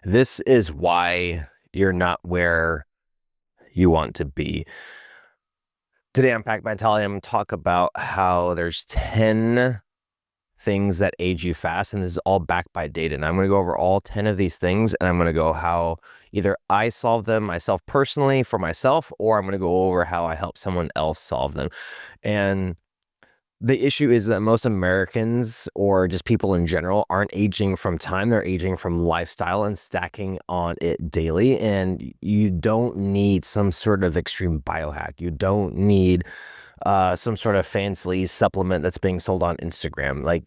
This is why you're not where you want to be. Today on Pack Vitality, I'm going to talk about how there's 10 things that age you fast, and this is all backed by data. And I'm going to go over all 10 of these things, and I'm going to go how either I solve them myself personally for myself, or I'm going to go over how I help someone else solve them. And the issue is that most Americans, or just people in general, aren't aging from time. They're aging from lifestyle and stacking on it daily. And you don't need some sort of extreme biohack. You don't need some sort of fancy supplement that's being sold on Instagram. Like,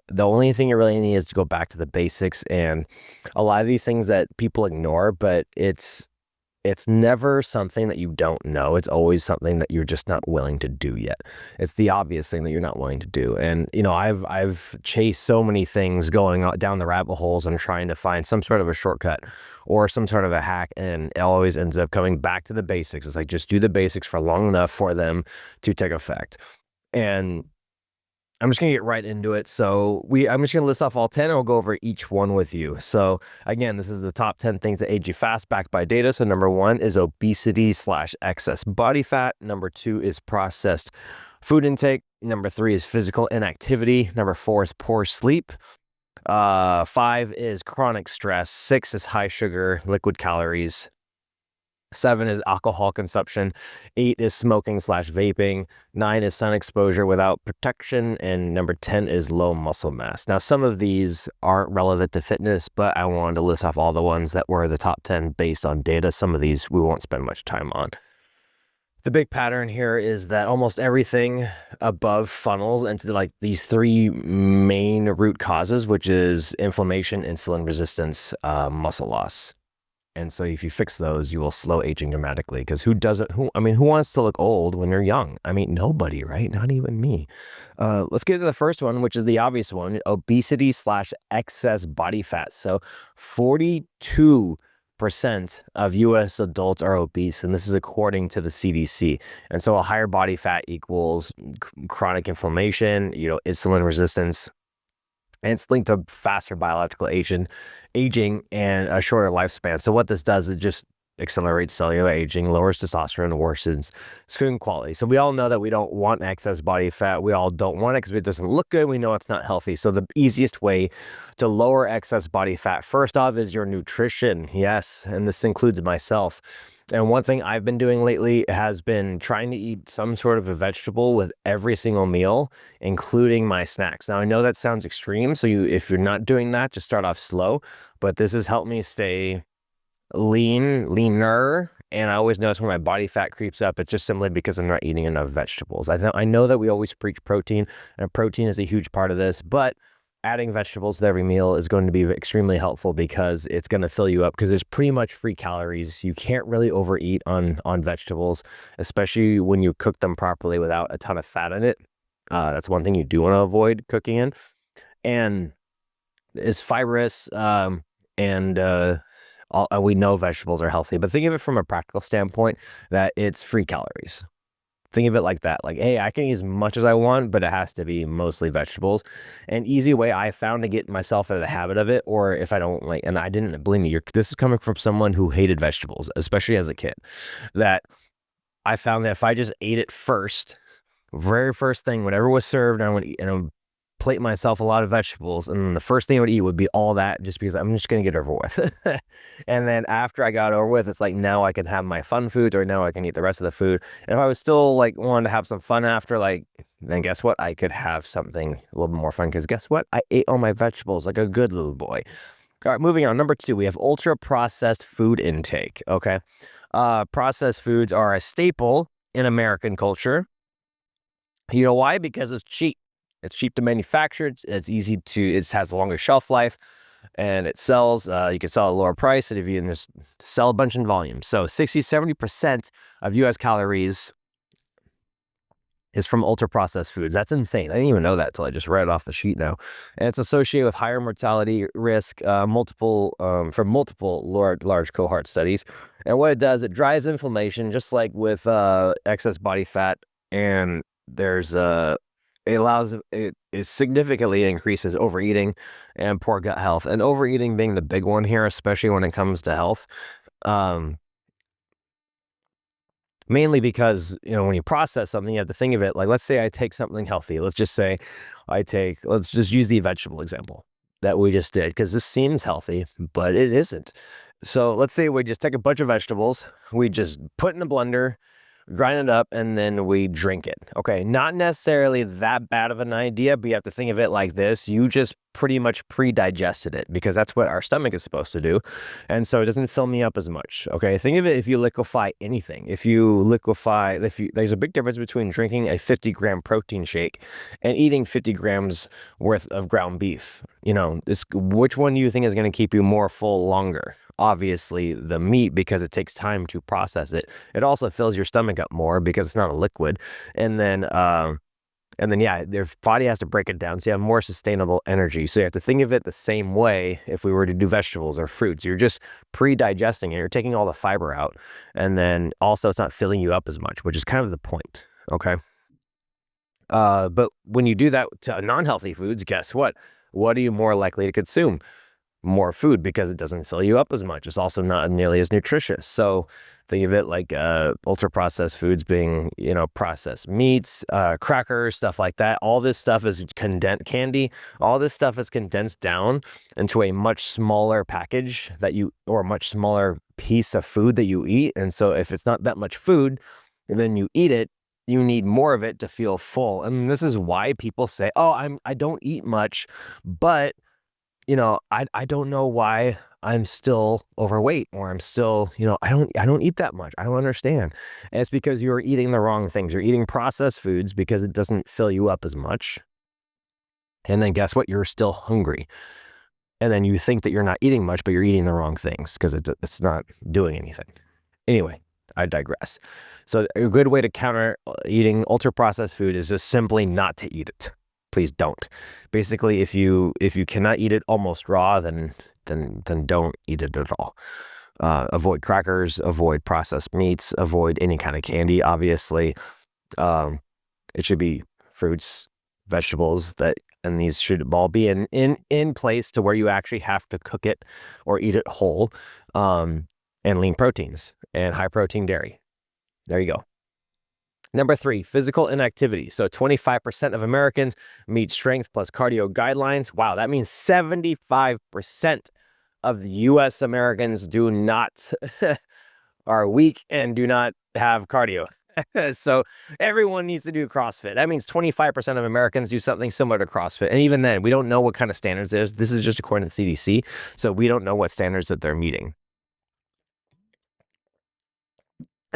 the only thing you really need is to go back to the basics. And a lot of these things that people ignore, but it's never something that you don't know. It's always something that you're just not willing to do yet. It's the obvious thing that you're not willing to do. And, you know, I've chased so many things going down the rabbit holes and trying to find some sort of a shortcut or some sort of a hack. And it always ends up coming back to the basics. It's like, just do the basics for long enough for them to take effect. And I'm just going to get right into it. So I'm just going to list off all 10 and we'll go over each one with you. So again, this is the top 10 things that age you fast backed by data. So number 1 is obesity / excess body fat. Number 2 is processed food intake. Number 3 is physical inactivity. Number 4 is poor sleep. 5 is chronic stress. 6 is high sugar, liquid calories. 7 is alcohol consumption. 8 is smoking / vaping. 9 is sun exposure without protection. And number 10 is low muscle mass. Now, some of these aren't relevant to fitness, but I wanted to list off all the ones that were the top 10 based on data. Some of these we won't spend much time on. The big pattern here is that almost everything above funnels into like these 3 main root causes, which is inflammation, insulin resistance, muscle loss. And so if you fix those, you will slow aging dramatically. Because who wants to look old when you're young? I mean, nobody, right? Not even me. Let's get to the first one, which is the obvious one: obesity / excess body fat. So 42% of US adults are obese, and this is according to the CDC. And so a higher body fat equals chronic inflammation, insulin resistance, and it's linked to faster biological aging and a shorter lifespan. So what this does, it just accelerates cellular aging, lowers testosterone, worsens skin quality. So we all know that we don't want excess body fat. We all don't want it because it doesn't look good. We know it's not healthy. So the easiest way to lower excess body fat, first off, is your nutrition. Yes, and this includes myself. And one thing I've been doing lately has been trying to eat some sort of a vegetable with every single meal, including my snacks. Now, I know that sounds extreme, so if you're not doing that, just start off slow. But this has helped me stay leaner. And I always notice when my body fat creeps up, it's just simply because I'm not eating enough vegetables. I know that we always preach protein, and protein is a huge part of this, but adding vegetables with every meal is going to be extremely helpful because it's going to fill you up, because there's pretty much free calories. You can't really overeat on vegetables, especially when you cook them properly without a ton of fat in it. That's one thing you do want to avoid cooking in. And it's fibrous, we know vegetables are healthy, but think of it from a practical standpoint that it's free calories. Think of it like that. Like, hey, I can eat as much as I want, but it has to be mostly vegetables. An easy way I found to get myself into the habit of it, or if I don't like, and I didn't, believe me, this is coming from someone who hated vegetables, especially as a kid, that I found that if I just ate it first, very first thing, whatever was served, I would eat, and I would plate myself a lot of vegetables, and the first thing I would eat would be all that, just because I'm just going to get over with. And then after I got over with, it's like, now I can have my fun foods, or now I can eat the rest of the food. And if I was still like wanting to have some fun after, like, then guess what? I could have something a little bit more fun, because guess what? I ate all my vegetables like a good little boy. All right, moving on. Number 2, we have ultra processed food intake. Okay. Processed foods are a staple in American culture. You know why? Because it's cheap. It's cheap to manufacture. It's easy to, it has a longer shelf life, and it sells. You can sell at a lower price, and if you can just sell a bunch in volume. So 60-70% of US calories is from ultra processed foods. That's insane. I didn't even know that until I just read it off the sheet now. And it's associated with higher mortality risk, from multiple large cohort studies. And what it does, it drives inflammation, just like with excess body fat. And there's it significantly increases overeating and poor gut health. And overeating being the big one here, especially when it comes to health. Mainly because, when you process something, you have to think of it like, let's say I take something healthy. Let's just say let's just use the vegetable example that we just did, because this seems healthy, but it isn't. So let's say we just take a bunch of vegetables, we just put in a blender, grind it up, and then we drink it. Okay, not necessarily that bad of an idea, but you have to think of it like this. You just pretty much pre-digested it, because that's what our stomach is supposed to do. And so it doesn't fill me up as much. Okay, think of it if you liquefy anything. There's a big difference between drinking a 50-gram protein shake and eating 50 grams worth of ground beef. Which one do you think is going to keep you more full longer? Obviously the meat, because it takes time to process it. It also fills your stomach up more because it's not a liquid. And then yeah, their body has to break it down, so you have more sustainable energy. So you have to think of it the same way if we were to do vegetables or fruits. You're just pre-digesting it. You're taking all the fiber out, and then also it's not filling you up as much, which is kind of the point. Okay. But when you do that to non-healthy foods, guess what? What are you more likely to consume? More food, because it doesn't fill you up as much. It's also not nearly as nutritious. So think of it like ultra processed foods being, processed meats, crackers, stuff like that. All this stuff is candy. All this stuff is condensed down into a much smaller package or a much smaller piece of food that you eat. And so if it's not that much food, and then you eat it, you need more of it to feel full. And this is why people say, "Oh, I don't eat much, but I don't know why I'm still overweight, or I'm still, I don't eat that much. I don't understand." And it's because you're eating the wrong things. You're eating processed foods because it doesn't fill you up as much. And then guess what? You're still hungry. And then you think that you're not eating much, but you're eating the wrong things because it's not doing anything. Anyway, I digress. So a good way to counter eating ultra processed food is just simply not to eat it. Please don't. Basically, if you cannot eat it almost raw, then don't eat it at all. Avoid crackers, avoid processed meats, avoid any kind of candy. Obviously, it should be fruits, vegetables, and these should all be in place to where you actually have to cook it or eat it whole. And lean proteins and high protein dairy. There you go. Number 3, physical inactivity. So 25% of Americans meet strength plus cardio guidelines. Wow, that means 75% of the U.S. Americans are weak and do not have cardio. So everyone needs to do CrossFit. That means 25% of Americans do something similar to CrossFit. And even then, we don't know what kind of standards it is. This is just according to the CDC. So we don't know what standards that they're meeting.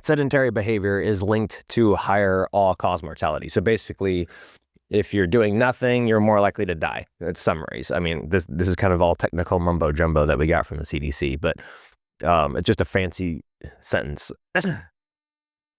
Sedentary behavior is linked to higher all-cause mortality. So basically, if you're doing nothing, you're more likely to die. That's summaries. I mean, this is kind of all technical mumbo jumbo that we got from the CDC, but it's just a fancy sentence.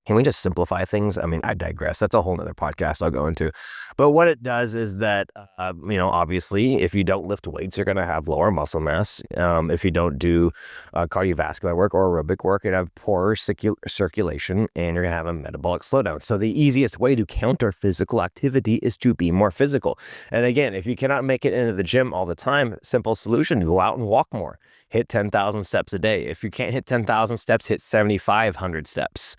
Can we just simplify things? I mean, I digress. That's a whole nother podcast I'll go into. But what it does is that, obviously, if you don't lift weights, you're going to have lower muscle mass. If you don't do cardiovascular work or aerobic work, you're going to have poorer circulation, and you're going to have a metabolic slowdown. So the easiest way to counter physical activity is to be more physical. And again, if you cannot make it into the gym all the time, simple solution, go out and walk more. Hit 10,000 steps a day. If you can't hit 10,000 steps, hit 7,500 steps.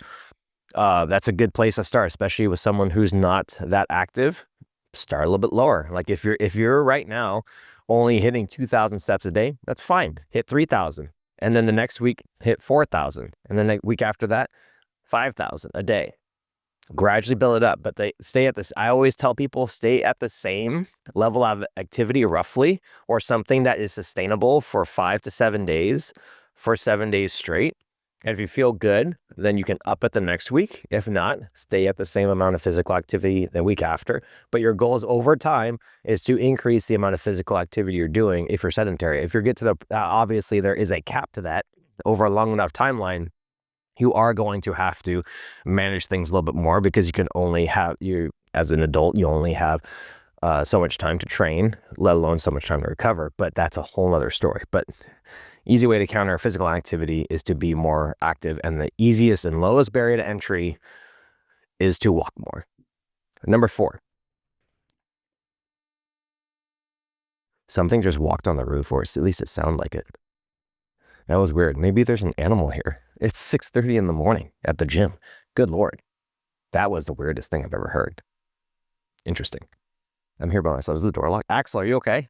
That's a good place to start, especially with someone who's not that active. Start a little bit lower. Like if you're right now only hitting 2,000 steps a day, that's fine. Hit 3,000. And then the next week, hit 4,000. And then the week after that, 5,000 a day. Gradually build it up, but I always tell people, stay at the same level of activity roughly, or something that is sustainable for 5 to 7 days, for 7 days straight. And if you feel good, then you can up it the next week. If not, stay at the same amount of physical activity the week after. But your goals over time is to increase the amount of physical activity you're doing if you're sedentary. If you get to obviously there is a cap to that over a long enough timeline. You are going to have to manage things a little bit more, because as an adult, you only have so much time to train, let alone so much time to recover. But that's a whole other story. But easy way to counter physical activity is to be more active. And the easiest and lowest barrier to entry is to walk more. Number 4, Something just walked on the roof, or at least it sounded like it. That was weird. Maybe there's an animal here. It's 6:30 in the morning at the gym. Good Lord. That was the weirdest thing I've ever heard. Interesting. I'm here by myself. Is the door locked? Axel, are you okay?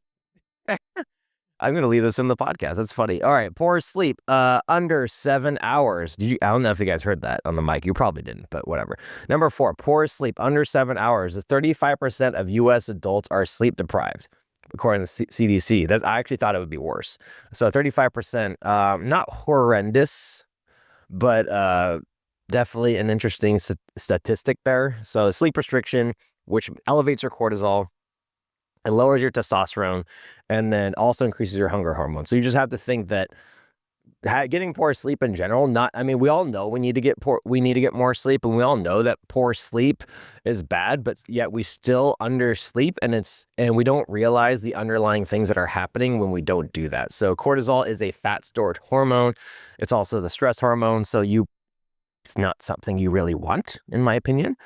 I'm going to leave this in the podcast. That's funny. All right. Poor sleep. Under 7 hours. I don't know if you guys heard that on the mic. You probably didn't, but whatever. Number 4, poor sleep under 7 hours. 35% of U.S. adults are sleep deprived, according to the CDC. I actually thought it would be worse. So 35%, not horrendous, but definitely an interesting statistic there. So sleep restriction, which elevates your cortisol, it lowers your testosterone, and then also increases your hunger hormone. So you just have to think that getting poor sleep in general, we all know we need to get more sleep, and we all know that poor sleep is bad, but yet we still undersleep, and we don't realize the underlying things that are happening when we don't do that. So cortisol is a fat storage hormone. It's also the stress hormone. So it's not something you really want, in my opinion.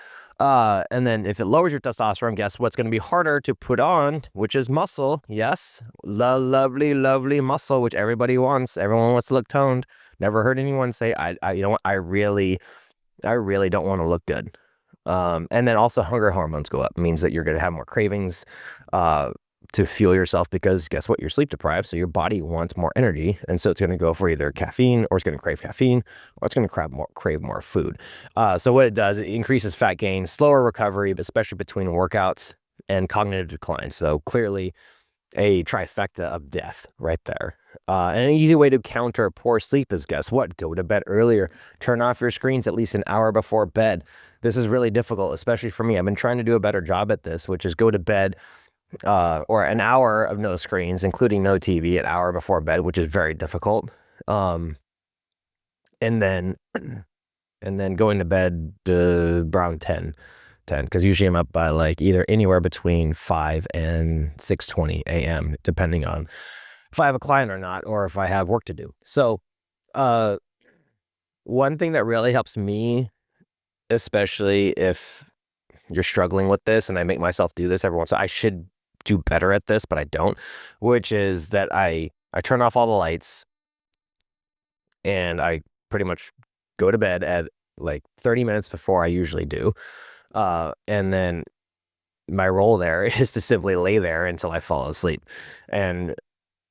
And then if it lowers your testosterone, guess what's going to be harder to put on, which is muscle. Yes, the lovely, lovely muscle, which everybody wants. Everyone wants to look toned. Never heard anyone say, you know what, I really don't want to look good. And then also hunger hormones go up. It means that you're going to have more cravings, to fuel yourself, because guess what? You're sleep deprived, so your body wants more energy, and so it's going to go for either caffeine, or it's going to crave caffeine, or it's going to crave more food. So what it does, it increases fat gain, slower recovery, but especially between workouts, and cognitive decline. So clearly a trifecta of death right there. And an easy way to counter poor sleep is, guess what? Go to bed earlier. Turn off your screens at least an hour before bed. This is really difficult, especially for me. I've been trying to do a better job at this, which is go to bed or an hour of no screens, including no TV, an hour before bed, which is very difficult. And then going to bed around 10, because usually I'm up by like either anywhere between 5 and 6:20 a.m., depending on if I have a client or not, or if I have work to do. So one thing that really helps me, especially if you're struggling with this, and I make myself do this every once in a while, I should do better at this, but I don't, which is that I turn off all the lights, and I pretty much go to bed at like 30 minutes before I usually do. And then my role there is to simply lay there until I fall asleep. And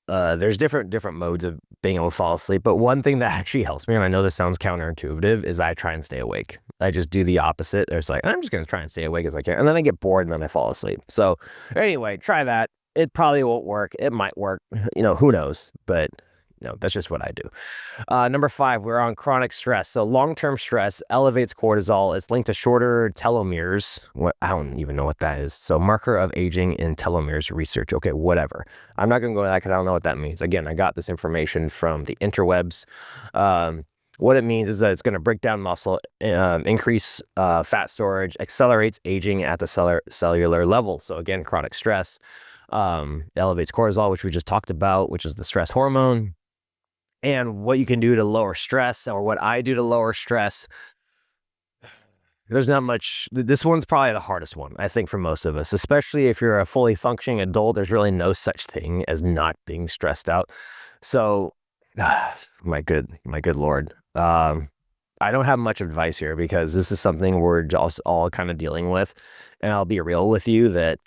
there's different modes of being able to fall asleep, but one thing that actually helps me, and I know this sounds counterintuitive, is I try and stay awake. I just do the opposite. It's like, I'm just going to try and stay awake as I can, and then I get bored, and then I fall asleep. So anyway, try that. It probably won't work. It might work. Who knows? But that's just what I do. Number 5, we're on chronic stress. So long-term stress elevates cortisol. It's linked to shorter telomeres. I don't even know what that is. So marker of aging in telomeres research. Okay, whatever. I'm not going to go into that because I don't know what that means. Again, I got this information from the interwebs. What it means is that it's going to break down muscle, increase fat storage, accelerates aging at the cellular level. So again, chronic stress elevates cortisol, which we just talked about, which is the stress hormone. And what you can do to lower stress, or what I do to lower stress, there's not much. This one's probably the hardest one, I think, for most of us, especially if you're a fully functioning adult. There's really no such thing as not being stressed out. So, my good Lord. I don't have much advice here, because this is something we're just all kind of dealing with. And I'll be real with you that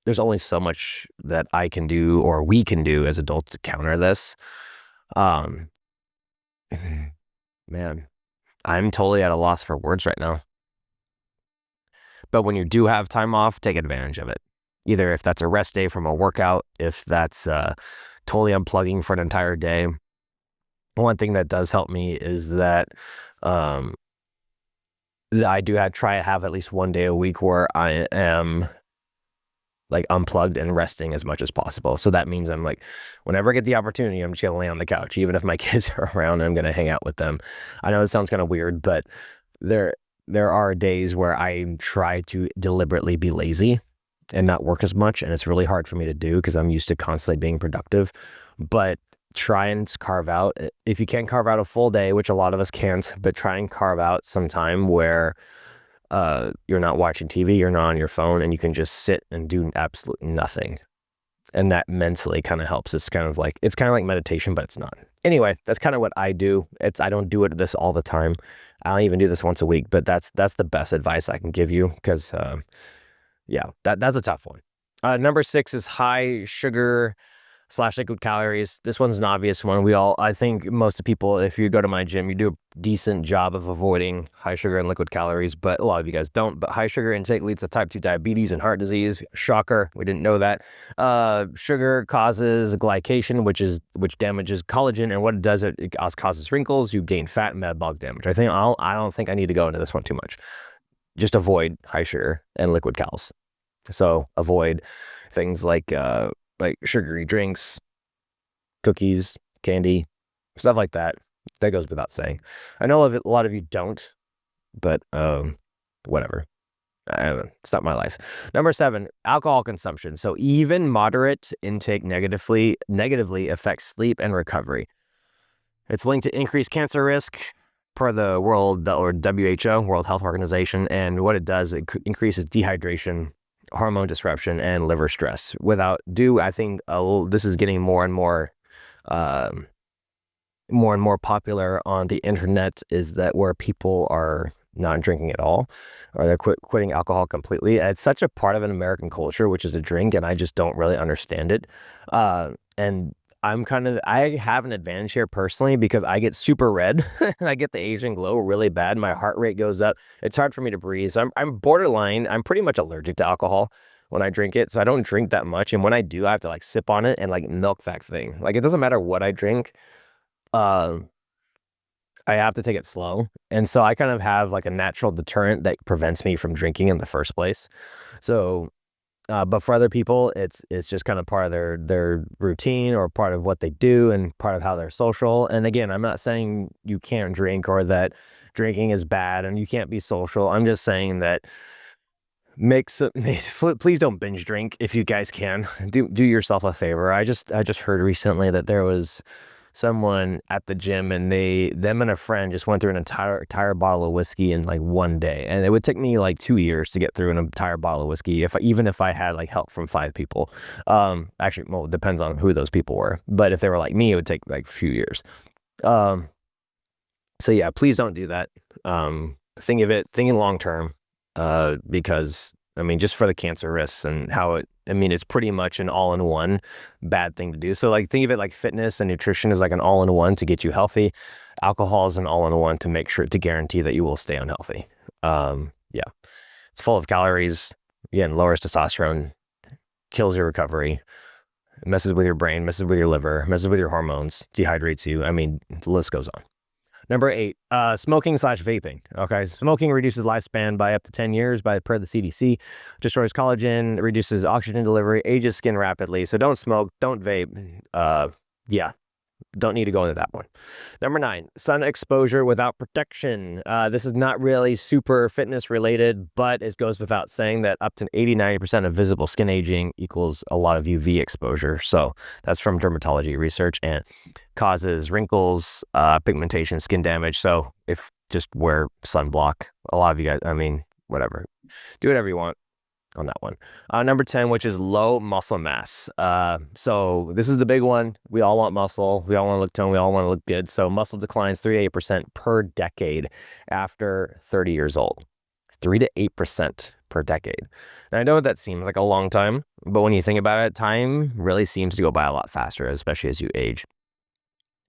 there's only so much that I can do, or we can do as adults, to counter this. Man, I'm totally at a loss for words right now. But when you do have time off, take advantage of it. Either if that's a rest day from a workout, if that's totally unplugging for an entire day. One thing that does help me is that I do try to have at least one day a week where I am like unplugged and resting as much as possible. So that means I'm like, whenever I get the opportunity, I'm chilling on the couch, even if my kids are around, I'm going to hang out with them. I know it sounds kind of weird, but there are days where I try to deliberately be lazy and not work as much. And it's really hard for me to do because I'm used to constantly being productive. But try and carve out, if you can't carve out a full day, which a lot of us can't, but try and carve out some time where you're not watching TV, you're not on your phone, and you can just sit and do absolutely nothing. And that mentally kind of helps. It's kind of like meditation, but it's not. Anyway, that's kind of what I do. I don't do this all the time. I don't even do this once a week, but that's the best advice I can give you because that's a tough one. Number 6 is high sugar / liquid calories. This one's an obvious one. I think most of people, if you go to my gym, you do a decent job of avoiding high sugar and liquid calories, but a lot of you guys don't. But high sugar intake leads to type 2 diabetes and heart disease. Shocker. We didn't know that. Sugar causes glycation, which damages collagen. And what it does, it causes wrinkles. You gain fat and metabolic damage. I don't think I need to go into this one too much. Just avoid high sugar and liquid calories. So avoid things like sugary drinks, cookies, candy, stuff like that. That goes without saying. I know a lot of you don't, but whatever. It's not my life. Number 7, alcohol consumption. So even moderate intake negatively affects sleep and recovery. It's linked to increased cancer risk per the WHO, World Health Organization. And what it does, it increases dehydration, hormone disruption, and liver stress. I think this is getting more and more popular on the internet, is that where people are not drinking at all, or they're quitting alcohol completely. It's such a part of an American culture, which is a drink, and I just don't really understand it. And I have an advantage here personally because I get super red and I get the Asian glow really bad. My heart rate goes up. It's hard for me to breathe. So I'm borderline. I'm pretty much allergic to alcohol when I drink it. So I don't drink that much. And when I do, I have to like sip on it and like milk that thing. Like it doesn't matter what I drink. I have to take it slow. And so I kind of have like a natural deterrent that prevents me from drinking in the first place. So but for other people, it's just kind of part of their routine or part of what they do and part of how they're social. And again, I'm not saying you can't drink or that drinking is bad and you can't be social. I'm just saying that please don't binge drink if you guys can. Do yourself a favor. I just heard recently that there was someone at the gym and them and a friend just went through an entire bottle of whiskey in like one day, and it would take me like 2 years to get through an entire bottle of whiskey even if I had like help from 5 people. Actually, well, it depends on who those people were, but if they were like me, it would take like a few years. So yeah, please don't do that. Thinking long term, because I mean, just for the cancer risks and it's pretty much an all-in-one bad thing to do. So like think of it like fitness and nutrition is like an all-in-one to get you healthy. Alcohol is an all-in-one to guarantee that you will stay unhealthy. Yeah, it's full of calories. Again, lowers testosterone, kills your recovery, messes with your brain, messes with your liver, messes with your hormones, dehydrates you. I mean, the list goes on. Number 8, smoking / vaping. Okay, smoking reduces lifespan by up to 10 years per the CDC, destroys collagen, reduces oxygen delivery, ages skin rapidly. So don't smoke, don't vape. Don't need to go into that one. Number 9, sun exposure without protection. This is not really super fitness related, but it goes without saying that up to 80-90% of visible skin aging equals a lot of UV exposure. So that's from dermatology research, and causes wrinkles, pigmentation, skin damage. So if just wear sunblock, a lot of you guys, I mean, whatever, do whatever you want on that one. Number 10, which is low muscle mass. So this is the big one. We all want muscle. We all want to look toned. We all want to look good. So muscle declines 3 to 8% per decade after 30 years old. 3 to 8% per decade. And I know that seems like a long time, but when you think about it, time really seems to go by a lot faster, especially as you age.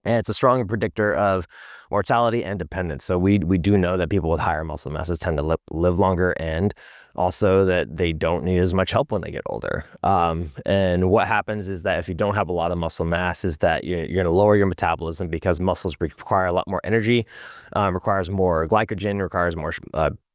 And it's a strong predictor of mortality and dependence. So we do know that people with higher muscle masses tend to live longer, and also that they don't need as much help when they get older. And what happens is that if you don't have a lot of muscle mass, is that you're going to lower your metabolism because muscles require a lot more energy, requires more glycogen, requires more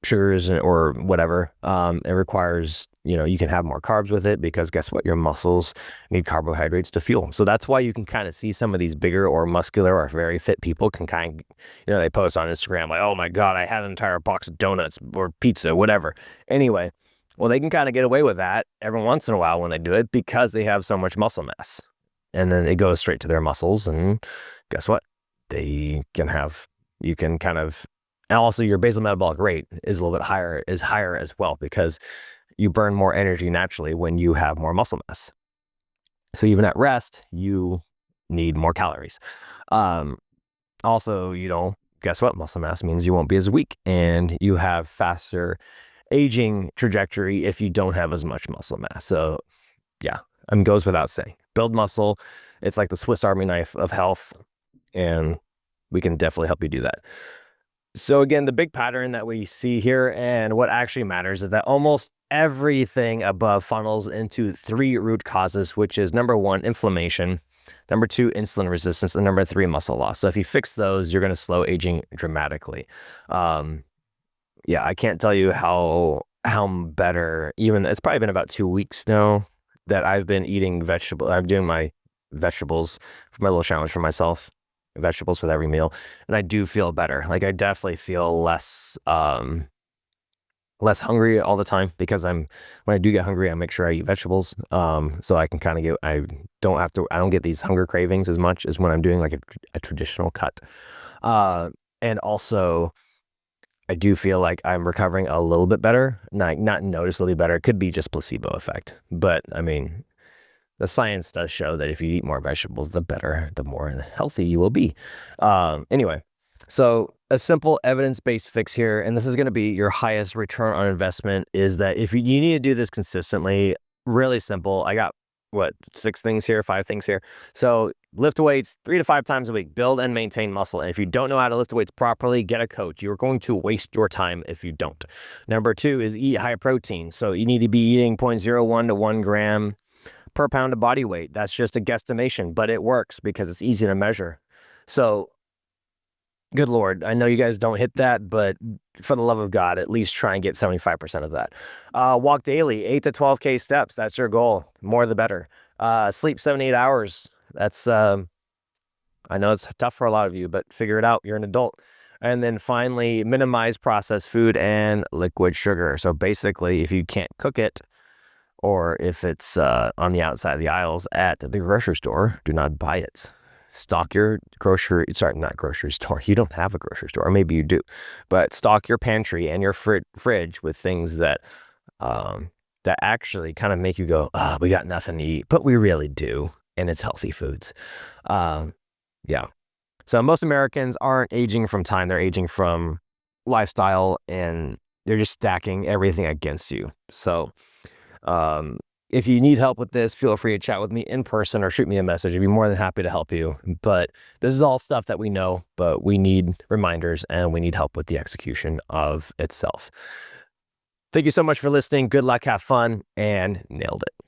sugars or whatever. It requires, you can have more carbs with it because guess what? Your muscles need carbohydrates to fuel. So that's why you can kind of see some of these bigger or muscular or very fit people can kind of, they post on Instagram like, oh my God, I had an entire box of donuts or pizza, whatever. Anyway, well, they can kind of get away with that every once in a while when they do it because they have so much muscle mass. And then it goes straight to their muscles, and guess what? You can kind of, and also your basal metabolic rate is a little bit higher as well because you burn more energy naturally when you have more muscle mass. So even at rest, you need more calories. Also, guess what? Muscle mass means you won't be as weak and you have faster aging trajectory if you don't have as much muscle mass. So yeah, goes without saying. Build muscle. It's like the Swiss Army knife of health, and we can definitely help you do that. So again, the big pattern that we see here and what actually matters is that almost everything above funnels into 3 root causes, which is number 1, inflammation, number 2, insulin resistance, and number 3, muscle loss. So if you fix those, you're going to slow aging dramatically. Yeah, I can't tell you how better, even it's probably been about 2 weeks now that I've been eating vegetables. I'm doing my vegetables for my little challenge for myself, vegetables with every meal, and I do feel better. Like I definitely feel less hungry all the time because when I do get hungry, I make sure I eat vegetables. So I can kind of I don't get these hunger cravings as much as when I'm doing like a traditional cut. And also I do feel like I'm recovering a little bit better, not noticeably better. It could be just placebo effect, but I mean, the science does show that if you eat more vegetables, the more healthy you will be. Anyway, so a simple evidence-based fix here, and this is going to be your highest return on investment, is that if you need to do this consistently, really simple. I got 5 things here. So lift weights 3 to 5 times a week, build and maintain muscle. And if you don't know how to lift weights properly, get a coach. You're going to waste your time if you don't. Number 2 is eat high protein. So you need to be eating 0.01 to 1 gram per pound of body weight. That's just a guesstimation, but it works because it's easy to measure. So good Lord, I know you guys don't hit that, but for the love of God, at least try and get 75% of that. Walk daily, 8 to 12K steps. That's your goal. More the better. Sleep 7 to 8 hours. That's, I know it's tough for a lot of you, but figure it out. You're an adult. And then finally, minimize processed food and liquid sugar. So basically, if you can't cook it, or if it's on the outside of the aisles at the grocery store, do not buy it. Stock your not grocery store. You don't have a grocery store, or maybe you do, but stock your pantry and your fridge with things that actually kind of make you go, oh, we got nothing to eat, but we really do, and it's healthy foods. Yeah. So most Americans aren't aging from time; they're aging from lifestyle, and they're just stacking everything against you. So if you need help with this, feel free to chat with me in person or shoot me a message. I'd be more than happy to help you. But this is all stuff that we know, but we need reminders and we need help with the execution of itself. Thank you so much for listening. Good luck, have fun, and nailed it.